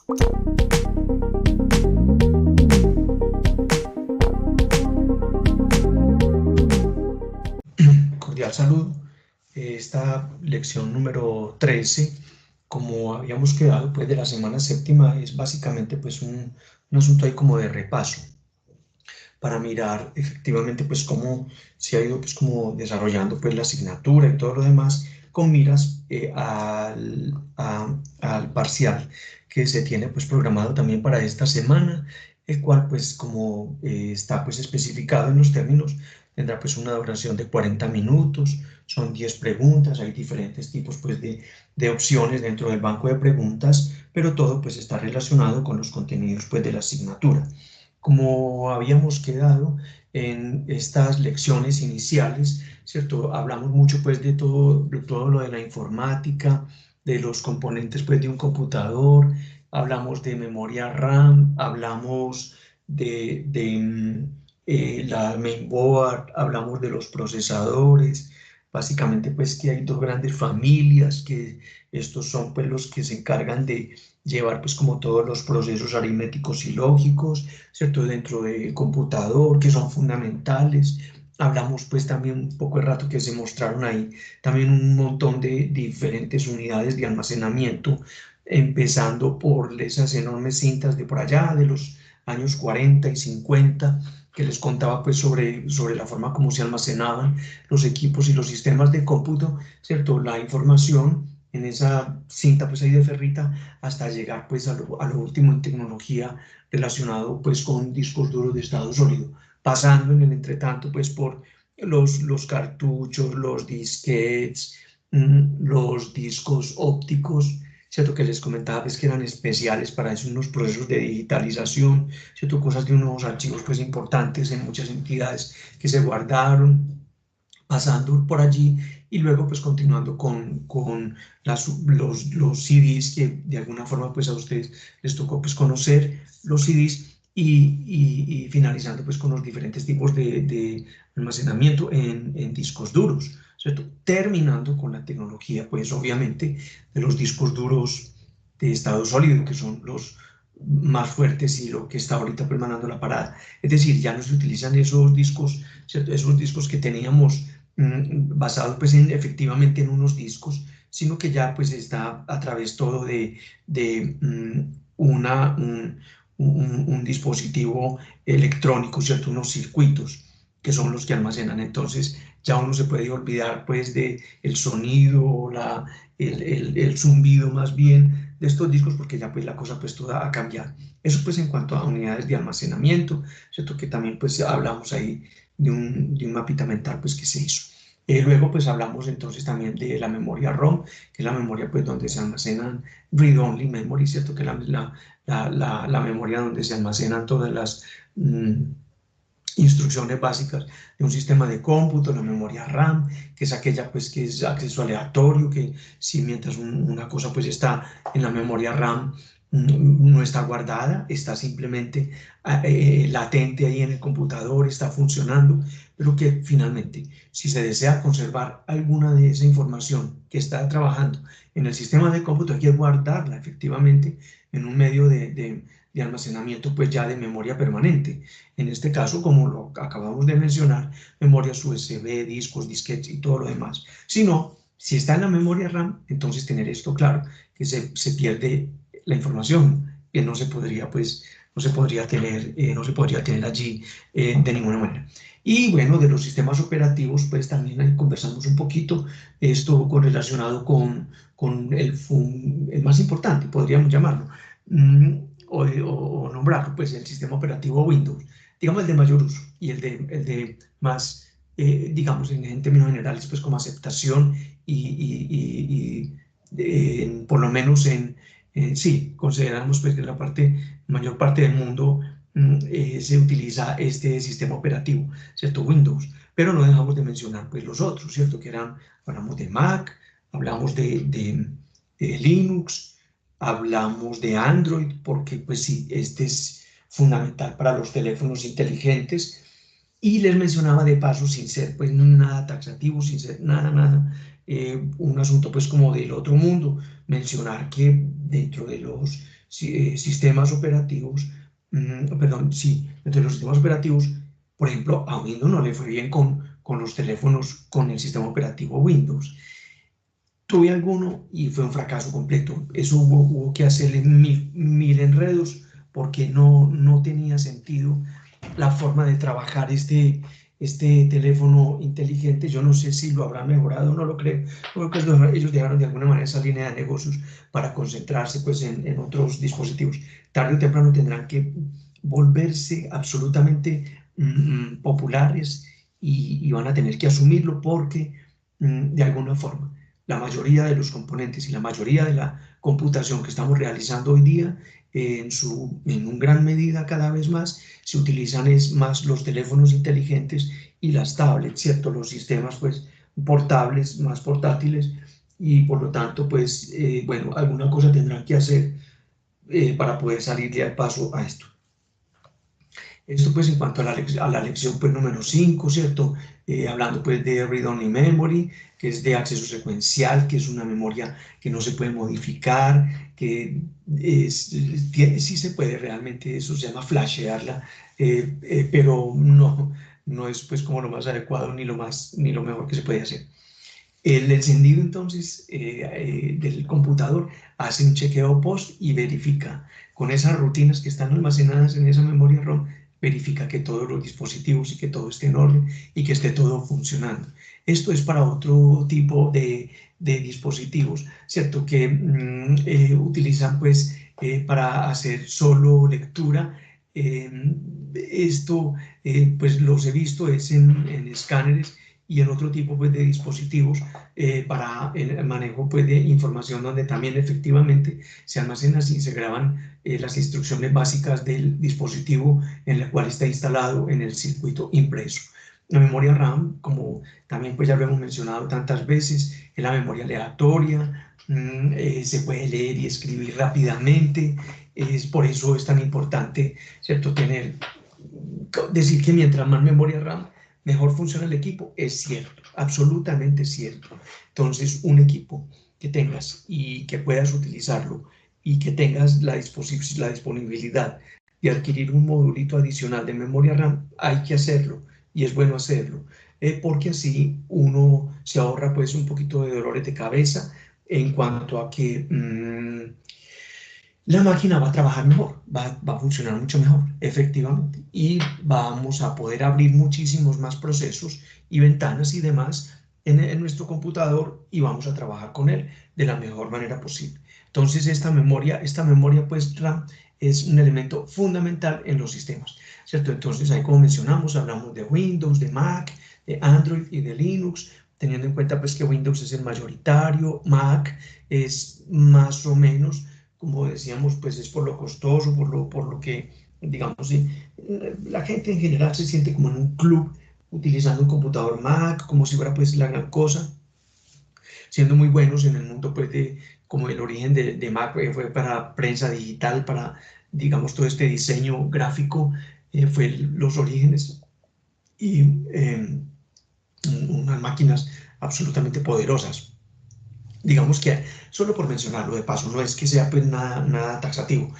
Cordial saludo. Esta lección número 13, como habíamos quedado pues de la semana séptima, es básicamente pues un asunto ahí como de repaso para mirar efectivamente pues cómo se ha ido pues como desarrollando pues la asignatura y todo lo demás con miras al parcial que se tiene pues programado también para esta semana, el cual pues como está pues especificado en los términos, tendrá pues una duración de 40 minutos, son 10 preguntas, hay diferentes tipos pues de opciones dentro del banco de preguntas, pero todo pues está relacionado con los contenidos pues de la asignatura. Como habíamos quedado en estas lecciones iniciales, ¿cierto? Hablamos mucho pues de todo lo de la informática, de los componentes pues de un computador, hablamos de memoria RAM, hablamos de la mainboard, hablamos de los procesadores, básicamente pues que hay dos grandes familias, que estos son pues los que se encargan de llevar pues como todos los procesos aritméticos y lógicos, ¿cierto? Dentro del computador, que son fundamentales. Hablamos pues también un poco de rato que se mostraron ahí también un montón de diferentes unidades de almacenamiento, empezando por esas enormes cintas de por allá de los años 40 y 50, que les contaba pues sobre la forma como se almacenaban los equipos y los sistemas de cómputo, ¿cierto? La información en esa cinta pues ahí de ferrita hasta llegar pues a lo último en tecnología relacionado pues con discos duros de estado sólido, pasando en el entretanto pues por los cartuchos, los disquetes, los discos ópticos, ¿cierto? Que les comentaba pues que eran especiales para eso, unos procesos de digitalización, ¿cierto? Cosas de unos archivos pues importantes en muchas entidades que se guardaron, pasando por allí y luego pues continuando con los CDs que de alguna forma pues a ustedes les tocó pues conocer los CDs y finalizando pues con los diferentes tipos de almacenamiento en discos duros, ¿cierto? Terminando con la tecnología pues obviamente de los discos duros de estado sólido, que son los más fuertes y lo que está ahorita permanando la parada. Es decir, ya no se utilizan esos discos, ¿cierto? Esos discos que teníamos basado pues efectivamente en unos discos, sino que ya pues está a través todo de un dispositivo electrónico, ¿cierto? Unos circuitos que son los que almacenan. Entonces ya uno se puede olvidar pues de el sonido, el zumbido más bien de estos discos, porque ya pues la cosa pues toda ha cambiado. Eso pues en cuanto a unidades de almacenamiento, ¿cierto? Que también pues hablamos ahí de un mapita mental pues que se hizo. Luego pues hablamos entonces también de la memoria ROM, que es la memoria pues donde se almacenan read-only memory, ¿cierto? Que es la memoria donde se almacenan todas las instrucciones básicas de un sistema de cómputo, la memoria RAM, que es aquella pues que es acceso aleatorio, que si mientras una cosa pues está en la memoria RAM no está guardada, está simplemente latente ahí en el computador, está funcionando, pero que finalmente si se desea conservar alguna de esa información que está trabajando en el sistema de cómputo, hay que guardarla efectivamente en un medio de almacenamiento pues ya de memoria permanente. En este caso, como lo acabamos de mencionar, memorias USB, discos, disquetes y todo lo demás. Si no, si está en la memoria RAM, entonces tener esto claro, que se pierde la información, que no se podría, pues, no se podría tener allí de ninguna manera. Y bueno, de los sistemas operativos, pues también ahí conversamos un poquito, esto con el más importante, podríamos llamarlo, o nombrarlo, pues el sistema operativo Windows, digamos el de mayor uso y el de más, digamos en términos generales, pues como aceptación y por lo menos sí, consideramos pues que la mayor parte del mundo se utiliza este sistema operativo, ¿cierto? Windows, pero no dejamos de mencionar pues los otros, ¿cierto? Hablamos de Mac, hablamos de Linux, hablamos de Android, porque pues sí, este es fundamental para los teléfonos inteligentes, y les mencionaba de paso, sin ser pues nada taxativo, sin ser nada, un asunto pues como del otro mundo, mencionar que dentro de los sistemas operativos, perdón, sí, dentro de los sistemas operativos, por ejemplo, a Windows no le fue bien con los teléfonos con el sistema operativo Windows. Tuve alguno y fue un fracaso completo. Eso hubo que hacerle mil enredos porque no tenía sentido la forma de trabajar este teléfono inteligente. Yo no sé si lo habrán mejorado, no lo creo. Creo que ellos dejaron de alguna manera esa línea de negocios para concentrarse pues, en otros dispositivos. Tarde o temprano tendrán que volverse absolutamente populares y van a tener que asumirlo porque de alguna forma la mayoría de los componentes y la mayoría de la computación que estamos realizando hoy día en un gran medida cada vez más se utilizan es más los teléfonos inteligentes y las tablets, ¿cierto? Los sistemas pues portables, más portátiles y por lo tanto pues bueno, alguna cosa tendrán que hacer para poder salirle al paso a esto. Esto pues en cuanto a la lección pues número 5, ¿cierto? Hablando pues de read-only memory, que es de acceso secuencial, que es una memoria que no se puede modificar, que sí se puede realmente, eso se llama flashearla, pero no es pues como lo más adecuado ni lo mejor que se puede hacer. El encendido entonces del computador hace un chequeo post y verifica con esas rutinas que están almacenadas en esa memoria ROM, verifica que todos los dispositivos y que todo esté en orden y que esté todo funcionando. Esto es para otro tipo de dispositivos, ¿cierto? Que utilizan pues para hacer solo lectura. Eh, esto pues los he visto es en escáneres y en otro tipo pues, de dispositivos para el manejo pues, de información donde también efectivamente se almacenan y se graban las instrucciones básicas del dispositivo en el cual está instalado en el circuito impreso. La memoria RAM, como también pues ya lo hemos mencionado tantas veces, es la memoria aleatoria, se puede leer y escribir rápidamente, es por eso es tan importante, ¿cierto? Decir que mientras más memoria RAM, mejor funciona el equipo, es cierto, absolutamente cierto. Entonces, un equipo que tengas y que puedas utilizarlo y que tengas la disponibilidad de adquirir un modulito adicional de memoria RAM, hay que hacerlo y es bueno hacerlo, porque así uno se ahorra pues un poquito de dolores de cabeza en cuanto a que la máquina va a trabajar mejor, va a funcionar mucho mejor, efectivamente, y vamos a poder abrir muchísimos más procesos y ventanas y demás en nuestro computador y vamos a trabajar con él de la mejor manera posible. Entonces, esta memoria pues RAM es un elemento fundamental en los sistemas, ¿cierto? Entonces, ahí como mencionamos, hablamos de Windows, de Mac, de Android y de Linux, teniendo en cuenta pues que Windows es el mayoritario, Mac es más o menos como decíamos, pues es por lo costoso, por lo que, digamos, sí, la gente en general se siente como en un club utilizando un computador Mac, como si fuera pues la gran cosa, siendo muy buenos en el mundo pues de, como el origen de Mac fue para prensa digital, para, digamos, todo este diseño gráfico, fue los orígenes y unas máquinas absolutamente poderosas. Digamos que, solo por mencionarlo de paso, no es que sea pues nada taxativo,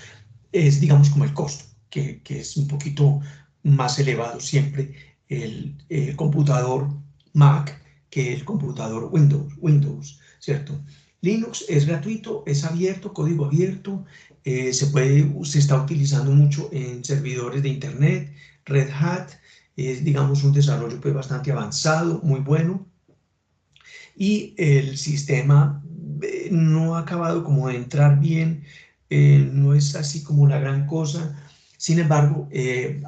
es digamos como el costo, que es un poquito más elevado siempre el computador Mac que el computador Windows, ¿cierto? Linux es gratuito, es abierto, código abierto, se está utilizando mucho en servidores de Internet, Red Hat, es digamos un desarrollo pues, bastante avanzado, muy bueno, y el sistema no ha acabado como de entrar bien, no es así como la gran cosa. Sin embargo,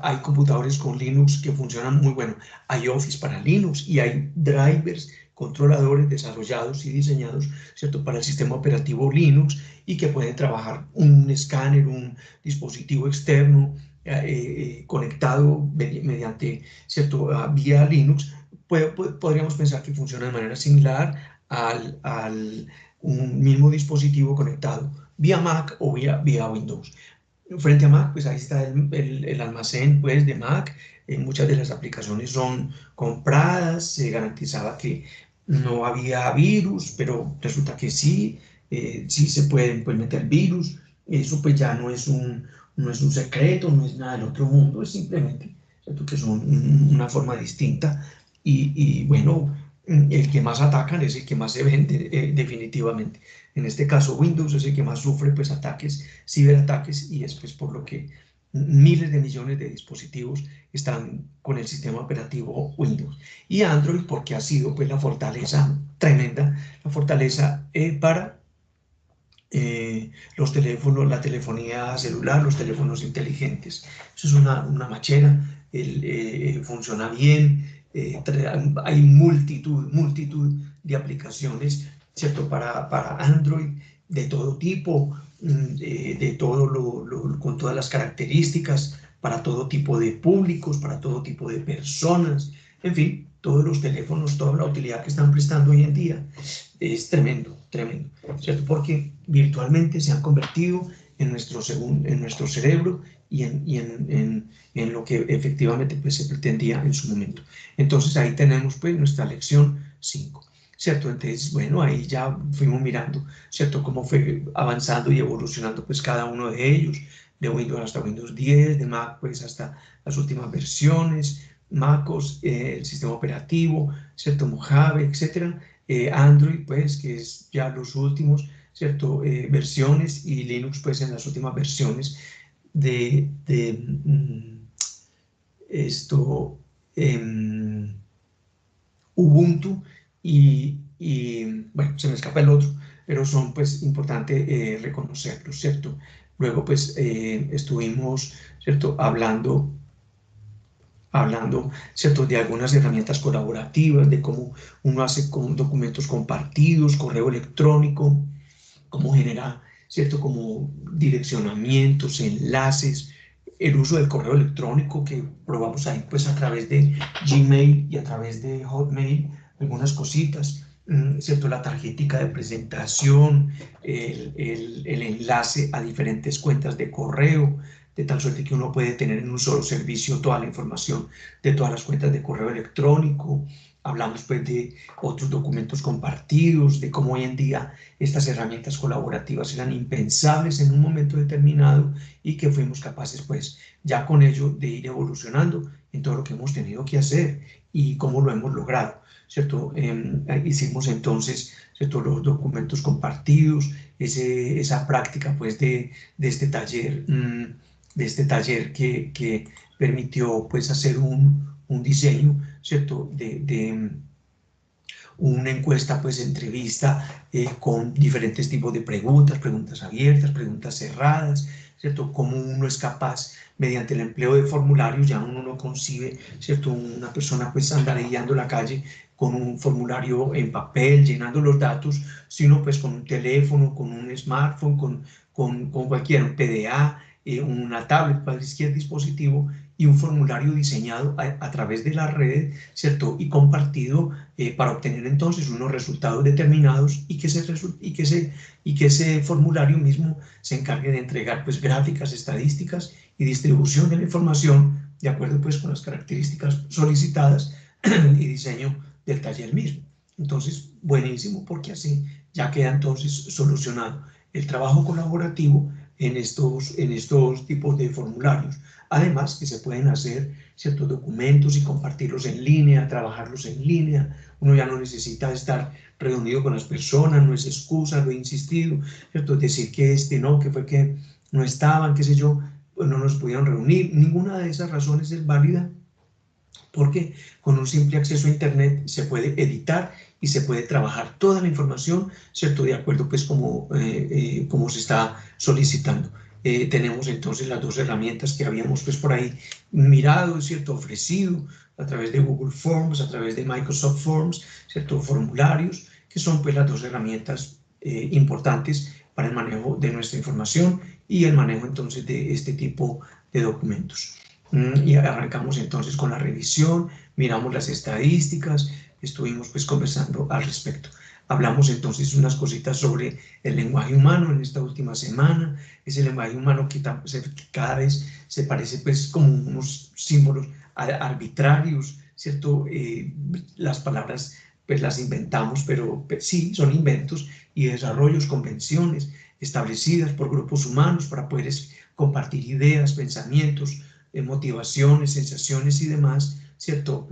hay computadores con Linux que funcionan muy bueno. Hay Office para Linux y hay drivers, controladores desarrollados y diseñados, ¿cierto?, para el sistema operativo Linux y que pueden trabajar un escáner, un dispositivo externo conectado mediante, ¿cierto?, vía Linux podríamos pensar que funciona de manera similar al un mismo dispositivo conectado vía Mac o vía Windows. Frente a Mac, pues ahí está el almacén pues, de Mac. Muchas de las aplicaciones son compradas, se garantizaba que no había virus, pero resulta que sí. sí se pueden pues, meter virus, eso pues ya no es un secreto, no es nada del otro mundo, es simplemente, ¿cierto? Que son una forma distinta y bueno, el que más atacan es el que más se vende definitivamente. En este caso Windows es el que más sufre pues ataques, ciberataques y es pues por lo que miles de millones de dispositivos están con el sistema operativo Windows. Y Android porque ha sido pues la fortaleza tremenda, la fortaleza para los teléfonos, la telefonía celular, los teléfonos inteligentes. Eso es una machera, funciona bien, hay multitud de aplicaciones, ¿cierto? Para Android de todo tipo, de todo con todas las características, para todo tipo de públicos, para todo tipo de personas, en fin, todos los teléfonos, toda la utilidad que están prestando hoy en día es tremendo, tremendo, ¿cierto? Porque virtualmente se han convertido en nuestro cerebro en lo que efectivamente pues, se pretendía en su momento. Entonces ahí tenemos pues nuestra lección 5. ¿Cierto? Entonces, bueno, ahí ya fuimos mirando, ¿cierto? Cómo fue avanzando y evolucionando pues cada uno de ellos, de Windows hasta Windows 10, de Mac pues hasta las últimas versiones, MacOS, el sistema operativo, ¿cierto? Mojave, etcétera. Android pues que es ya los últimos, ¿cierto? Versiones y Linux pues en las últimas versiones de esto, Ubuntu bueno, se me escapa el otro, pero son pues importantes reconocerlos, ¿cierto? Luego pues estuvimos, ¿cierto? Hablando, ¿cierto? De algunas herramientas colaborativas, de cómo uno hace con documentos compartidos, correo electrónico, cómo genera, ¿cierto? Como direccionamientos, enlaces, el uso del correo electrónico que probamos ahí pues a través de Gmail y a través de Hotmail, algunas cositas, ¿cierto? La tarjetica de presentación, el enlace a diferentes cuentas de correo, de tal suerte que uno puede tener en un solo servicio toda la información de todas las cuentas de correo electrónico. Hablamos pues de otros documentos compartidos, de cómo hoy en día estas herramientas colaborativas eran impensables en un momento determinado y que fuimos capaces pues ya con ello de ir evolucionando en todo lo que hemos tenido que hacer y cómo lo hemos logrado, ¿cierto? Hicimos entonces, ¿cierto? Los documentos compartidos, esa práctica pues de este taller que permitió pues hacer un diseño, ¿cierto? Una encuesta, pues entrevista con diferentes tipos de preguntas, preguntas abiertas, preguntas cerradas, ¿cierto? Cómo uno es capaz, mediante el empleo de formularios, ya uno no concibe, ¿cierto? Una persona pues andar guiando la calle con un formulario en papel, llenando los datos, sino pues con un teléfono, con un smartphone, con cualquier un PDA, una tablet, cualquier dispositivo, y un formulario diseñado a través de la red, ¿cierto? Y compartido para obtener entonces unos resultados determinados y que ese formulario mismo se encargue de entregar pues gráficas, estadísticas y distribución de la información de acuerdo pues con las características solicitadas y diseño del taller mismo. Entonces, buenísimo porque así ya queda entonces solucionado el trabajo colaborativo en estos tipos de formularios. Además que se pueden hacer ciertos documentos y compartirlos en línea, trabajarlos en línea. Uno ya no necesita estar reunido con las personas, no es excusa, lo he insistido, ¿cierto? Decir que no, que fue que no estaban, qué sé yo, pues no nos pudieron reunir. Ninguna de esas razones es válida porque con un simple acceso a Internet se puede editar y se puede trabajar toda la información, ¿cierto? De acuerdo, pues, como se está solicitando. Tenemos entonces las dos herramientas que habíamos, pues, por ahí mirado, ¿cierto? Ofrecido a través de Google Forms, a través de Microsoft Forms, ¿cierto? Formularios, que son, pues, las dos herramientas importantes para el manejo de nuestra información y el manejo, entonces, de este tipo de documentos. Y arrancamos entonces con la revisión, miramos las estadísticas, estuvimos pues conversando al respecto. Hablamos entonces unas cositas sobre el lenguaje humano en esta última semana, ese lenguaje humano que cada vez se parece pues como unos símbolos arbitrarios, ¿cierto? Las palabras pues las inventamos, pero sí, son inventos y desarrollos, convenciones establecidas por grupos humanos para poder compartir ideas, pensamientos, motivaciones, sensaciones y demás, ¿cierto?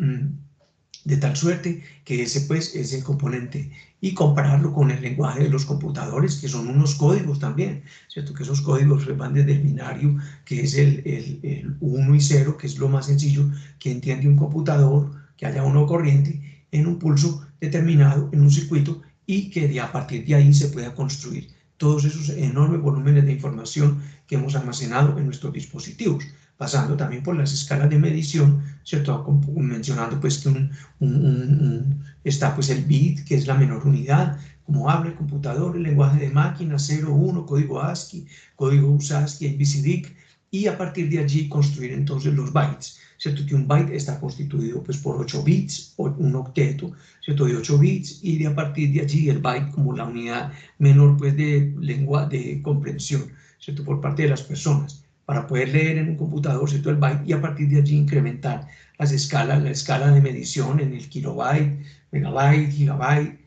De tal suerte que ese pues es el componente, y compararlo con el lenguaje de los computadores, que son unos códigos también, ¿cierto? Que esos códigos pues, van desde el binario, que es el 1 y 0, que es lo más sencillo que entiende un computador, que haya una corriente en un pulso determinado, en un circuito, y que a partir de ahí se pueda construir todos esos enormes volúmenes de información que hemos almacenado en nuestros dispositivos, pasando también por las escalas de medición, ¿cierto? Mencionando pues que está pues el bit, que es la menor unidad, como habla el computador, el lenguaje de máquina, 0, 1, código ASCII, código USASCII, ABCDIC, y a partir de allí construir entonces los bytes, ¿cierto? Que un byte está constituido pues por 8 bits, o un octeto, ¿cierto? De 8 bits, y a partir de allí el byte como la unidad menor pues de lengua, de comprensión, ¿cierto? Por parte de las personas, para poder leer en un computador, ¿cierto? El byte, y a partir de allí incrementar las escalas, la escala de medición en el kilobyte, megabyte, gigabyte,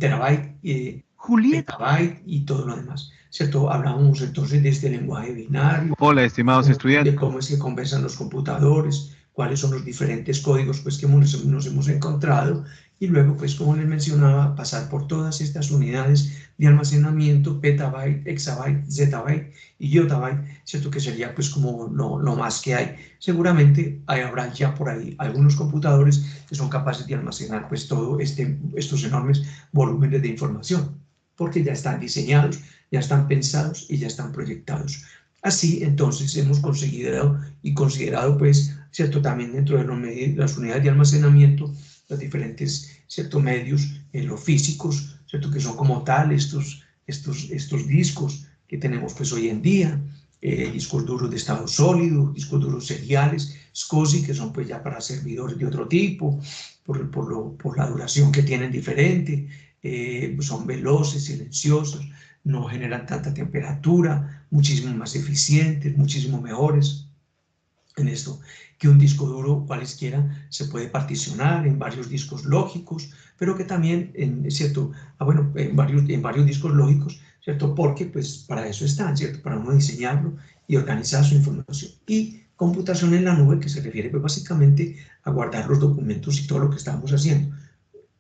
terabyte, Julieta. petabyte y todo lo demás, ¿cierto? Hablamos entonces de este lenguaje binario, Hola, estimados de estudiantes. cómo es que conversan los computadores, cuáles son los diferentes códigos pues, que nos hemos encontrado, y luego, pues como les mencionaba, pasar por todas estas unidades de almacenamiento, petabyte, exabyte, zettabyte y yottabyte, ¿cierto? Que sería pues como lo más que hay. Seguramente habrá ya por ahí algunos computadores que son capaces de almacenar pues todo estos enormes volúmenes de información, porque ya están diseñados, ya están pensados y ya están proyectados. Así, entonces, hemos conseguido y considerado, pues, ¿cierto? También dentro de las unidades de almacenamiento, los diferentes, ¿cierto? Medios, los físicos, ¿cierto? Que son como tal estos discos que tenemos, pues, hoy en día, discos duros de estado sólido, discos duros seriales, SCSI, que son, pues, ya para servidores de otro tipo, por la duración que tienen diferente, son veloces, silenciosos, no generan tanta temperatura, muchísimo más eficientes, muchísimo mejores en esto que un disco duro cualesquiera. Se puede particionar en varios discos lógicos, pero que también, ¿cierto? Bueno, en varios discos lógicos, ¿cierto? Porque pues para eso están, ¿cierto? Para uno diseñarlo y organizar su información. Y computación en la nube, que se refiere pues básicamente a guardar los documentos y todo lo que estamos haciendo,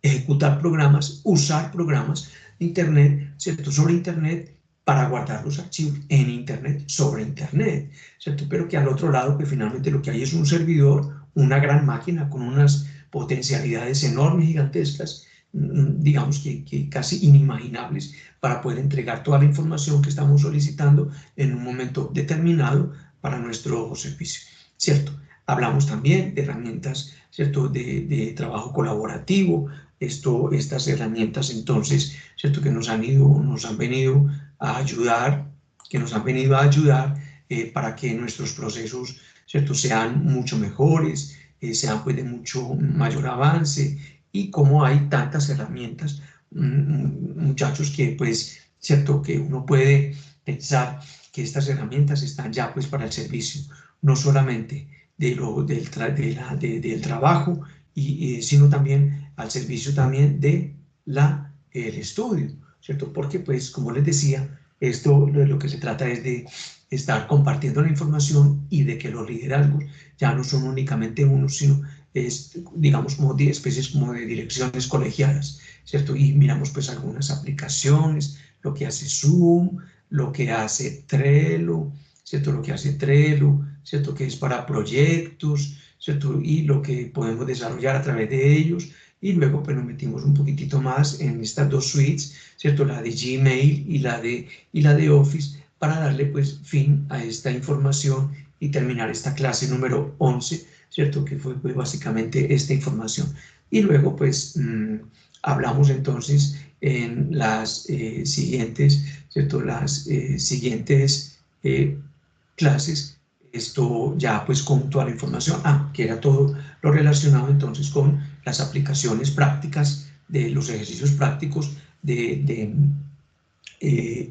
ejecutar programas, usar programas de Internet, ¿cierto? Sobre Internet, para guardar los archivos en Internet, sobre Internet, ¿cierto? Pero que al otro lado, que finalmente lo que hay es un servidor, una gran máquina con unas potencialidades enormes, gigantescas, digamos que casi inimaginables, para poder entregar toda la información que estamos solicitando en un momento determinado para nuestro servicio, ¿cierto? Hablamos también de herramientas, ¿cierto? De trabajo colaborativo, estas herramientas entonces, ¿cierto? Que nos han venido a ayudar, para que nuestros procesos, ¿cierto? Sean mucho mejores, sean pues de mucho mayor avance, y como hay tantas herramientas, muchachos, que pues, ¿cierto? Que uno puede pensar que estas herramientas están ya pues para el servicio, no solamente del trabajo, sino también al servicio también el estudio, ¿cierto? Porque, pues, como les decía, esto de lo que se trata es de estar compartiendo la información, y de que los liderazgos ya no son únicamente unos, sino es, digamos, como de especies como de direcciones colegiadas, ¿cierto? Y miramos pues algunas aplicaciones, lo que hace Zoom, lo que hace Trello, ¿cierto? Lo que hace Trello, ¿cierto? Que es para proyectos, ¿cierto? Y lo que podemos desarrollar a través de ellos. Y luego pues nos metimos un poquitito más en estas dos suites, ¿cierto? La de Gmail y la de Office, para darle pues fin a esta información y terminar esta clase número 11, ¿cierto? Que fue pues básicamente esta información. Y luego pues hablamos entonces en las siguientes, ¿cierto? Las siguientes clases, esto ya pues con toda la información, que era todo lo relacionado entonces con las aplicaciones prácticas, de los ejercicios prácticos de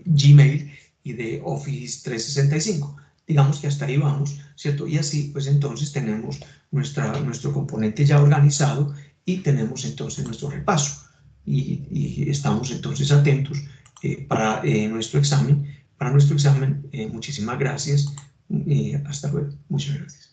Gmail y de Office 365. Digamos que hasta ahí vamos, ¿cierto? Y así pues entonces tenemos nuestro componente ya organizado, y tenemos entonces nuestro repaso. y estamos entonces atentos para nuestro examen. Muchísimas gracias. Hasta luego. Muchas gracias.